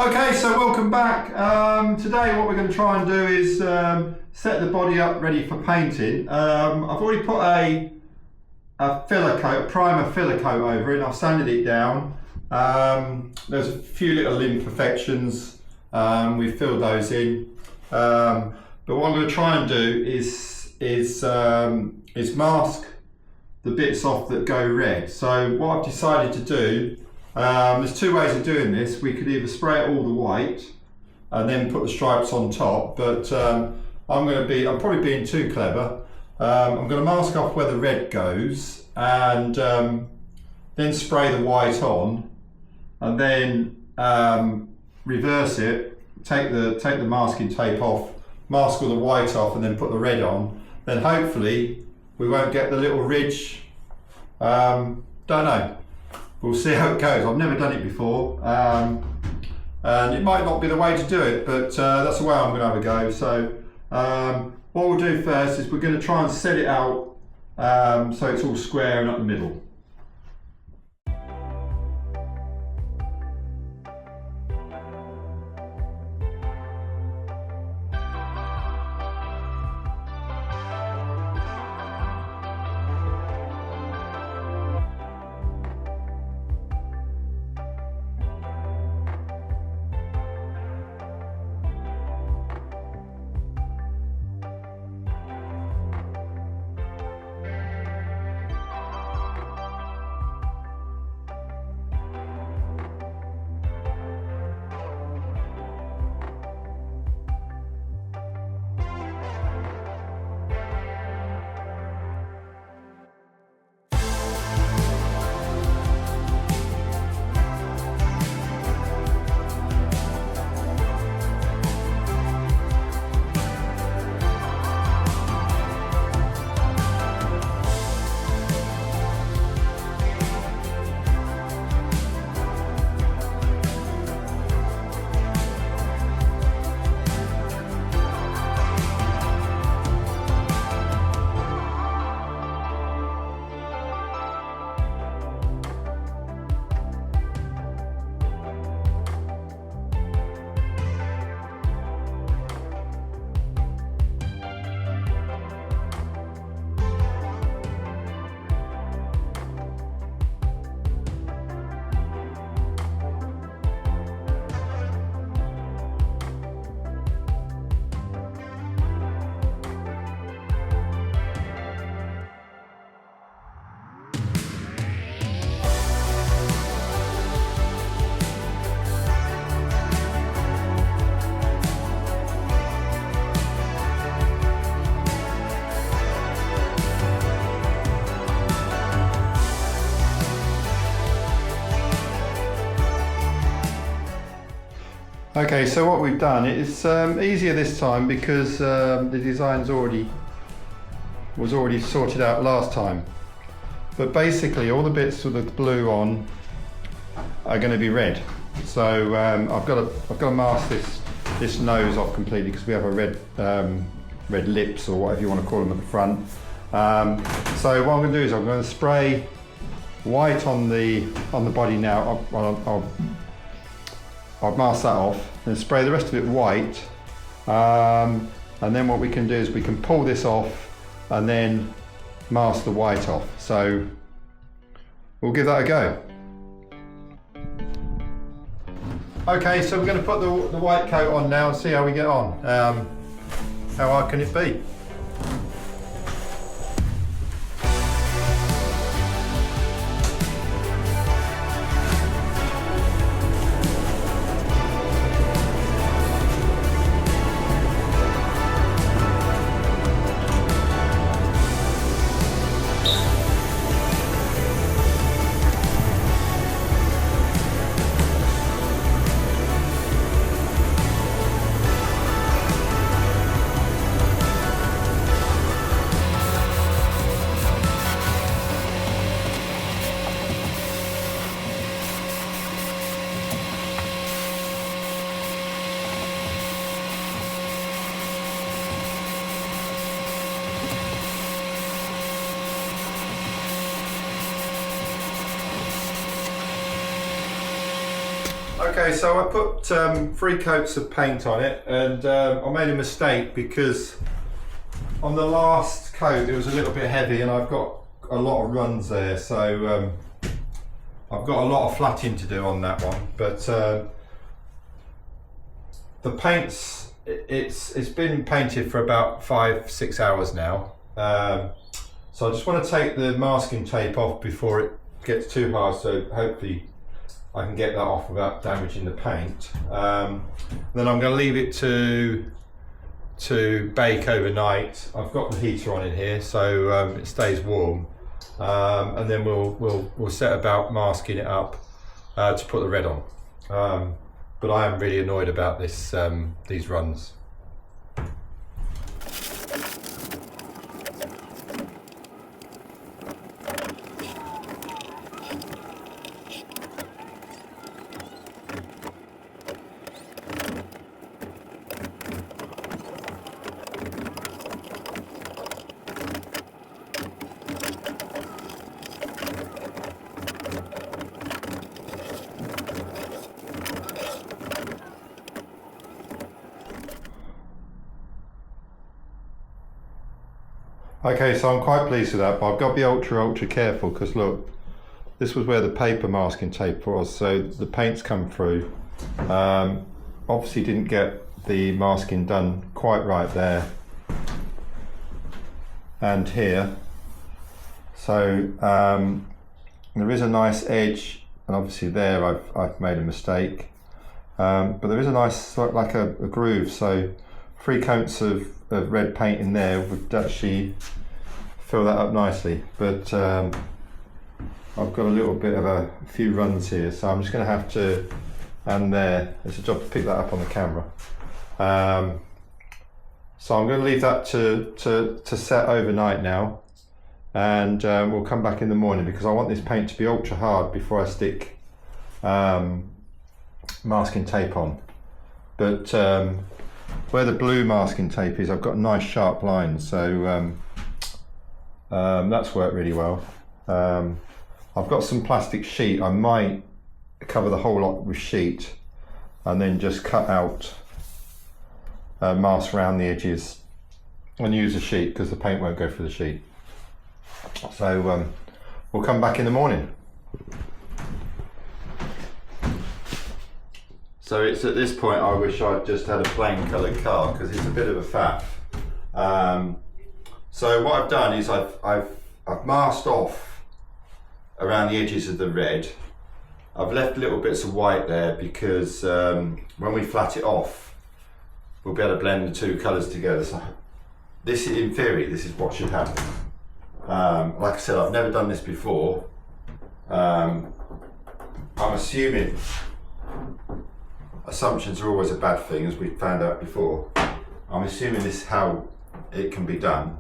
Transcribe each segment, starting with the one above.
Okay, so welcome back. Today what we're going to try and do is set the body up ready for painting. I've already put a filler coat, a primer filler coat over it. I've sanded it down. There's a few little imperfections. We've filled those in. But what I'm going to try and do is mask the bits off that go red. So what I've decided to do, there's two ways of doing this. We could either spray it all the white and then put the stripes on top, but I'm probably being too clever. I'm going to mask off where the red goes and then spray the white on, and then reverse it, take the masking tape off, mask all the white off, and then put the red on. Then hopefully we won't get the little ridge. Don't know. We'll see how it goes. I've never done it before, and it might not be the way to do it, but that's the way I'm going to have a go. So what we'll do first is we're going to try and set it out so it's all square and up the middle. Okay, so what we've done, it's easier this time because the design's was already sorted out last time. But basically all the bits with the blue on are going to be red. So I've got to mask this nose off completely because we have a red lips, or whatever you want to call them, at the front. So what I'm going to do is I'm going to spray white on the body now. I'll mask that off and spray the rest of it white, and then what we can do is we can pull this off and then mask the white off. So we'll give that a go. Okay, so we're going to put the white coat on now and see how we get on. How hard can it be? Okay, so I put 3 coats of paint on it, and I made a mistake because on the last coat it was a little bit heavy and I've got a lot of runs there, so I've got a lot of flatting to do on that one. But the paint's, it's been painted for about 5-6 hours now, so I just want to take the masking tape off before it gets too hard, so hopefully I can get that off without damaging the paint. Then I'm going to leave it to bake overnight. I've got the heater on in here, so it stays warm, and then we'll set about masking it up to put the red on. But I am really annoyed about this these runs. Okay, so I'm quite pleased with that, but I've got to be ultra careful because look, this was where the paper masking tape was, so the paint's come through. Obviously didn't get the masking done quite right there and here. So there is a nice edge, and obviously there I've made a mistake. But there is a nice, sort of like a groove, so 3 coats of red paint in there would actually fill that up nicely. But I've got a little bit of a few runs here, so I'm just going to have to, and there, it's a job to pick that up on the camera. So I'm going to leave that to set overnight now, and we'll come back in the morning because I want this paint to be ultra hard before I stick masking tape on. But where the blue masking tape is, I've got nice sharp lines, so that's worked really well. I've got some plastic sheet. I might cover the whole lot with sheet and then just cut out mask around the edges and use a sheet because the paint won't go through the sheet. So we'll come back in the morning. So it's at this point I wish I'd just had a plain coloured car because it's a bit of a faff. So what I've done is I've masked off around the edges of the red. I've left little bits of white there because when we flat it off we'll be able to blend the 2 colours together. So this, in theory, this is what should happen. Like I said, I've never done this before. I'm assuming assumptions are always a bad thing, as we found out before. I'm assuming this is how it can be done,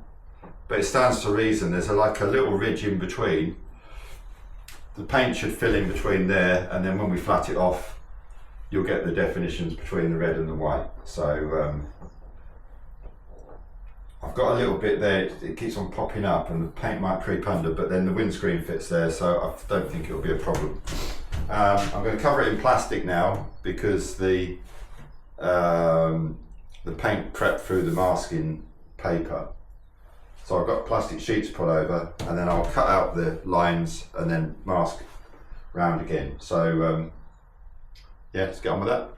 but it stands to reason. There's like a little ridge in between. The paint should fill in between there, and then when we flat it off you'll get the definitions between the red and the white. So I've got a little bit there, it keeps on popping up and the paint might creep under, but then the windscreen fits there, so I don't think it'll be a problem. I'm going to cover it in plastic now because the paint crept through the masking paper. So I've got plastic sheets put over, and then I'll cut out the lines and then mask round again. So yeah, let's get on with that.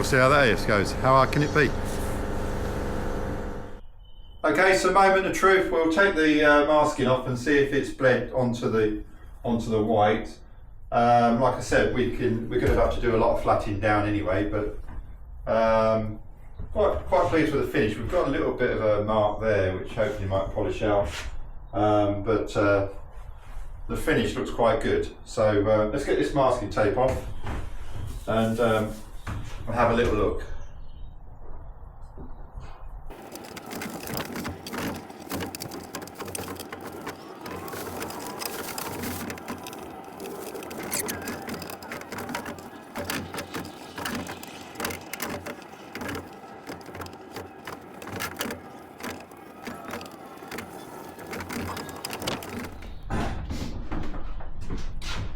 see how that goes. How hard can it be? Okay, so moment of truth. We'll take the masking off and see if it's bled onto the white. Like I said, we're going to have to do a lot of flattening down anyway, but quite pleased with the finish. We've got a little bit of a mark there, which hopefully might polish out, but the finish looks quite good. So let's get this masking tape off and we'll have a little look.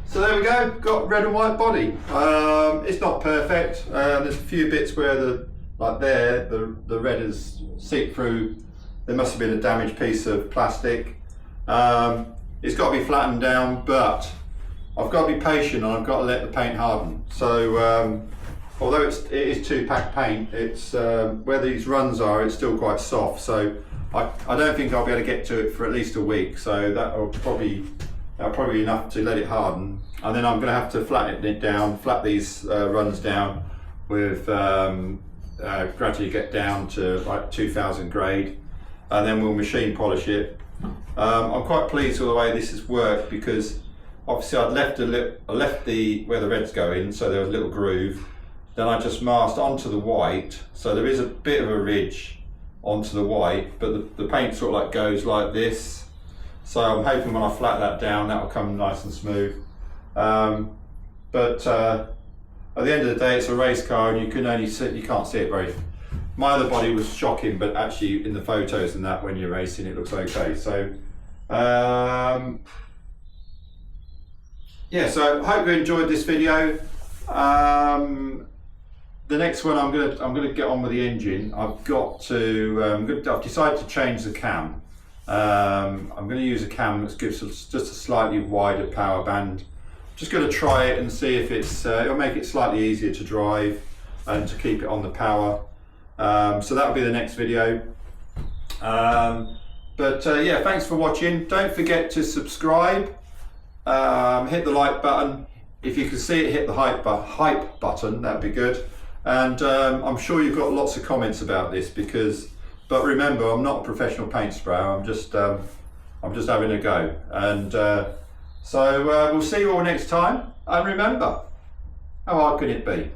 So there we go, got red and white body. It's not perfect. There's a few bits where the red has seeped through. There must have been a damaged piece of plastic. It's got to be flattened down, but I've got to be patient and I've got to let the paint harden. So although it is 2-pack paint, it's where these runs are, it's still quite soft. So I don't think I'll be able to get to it for at least a week. So that'll probably be enough to let it harden, and then I'm going to have to flatten it down, flat these runs down with gradually get down to like 2000 grade, and then we'll machine polish it. I'm quite pleased with the way this has worked, because obviously I'd left where the red's going, so there was a little groove. Then I just masked onto the white, so there is a bit of a ridge onto the white, but the paint sort of like goes like this. So I'm hoping when I flat that down, that will come nice and smooth. But at the end of the day, it's a race car, and you can't see it very. My other body was shocking, but actually in the photos and that, when you're racing, it looks okay. So yeah, so I hope you enjoyed this video. The next one, I'm gonna get on with the engine. I've decided to change the cam. I'm going to use a cam that gives us just a slightly wider power band. Just going to try it and see if it'll make it slightly easier to drive and to keep it on the power. So that'll be the next video. Yeah, thanks for watching. Don't forget to subscribe, hit the like button. If you can see it, hit the hype button, that'd be good. And I'm sure you've got lots of comments about this, but remember, I'm not a professional paint sprayer. I'm just having a go. And so we'll see you all next time. And remember, how hard can it be?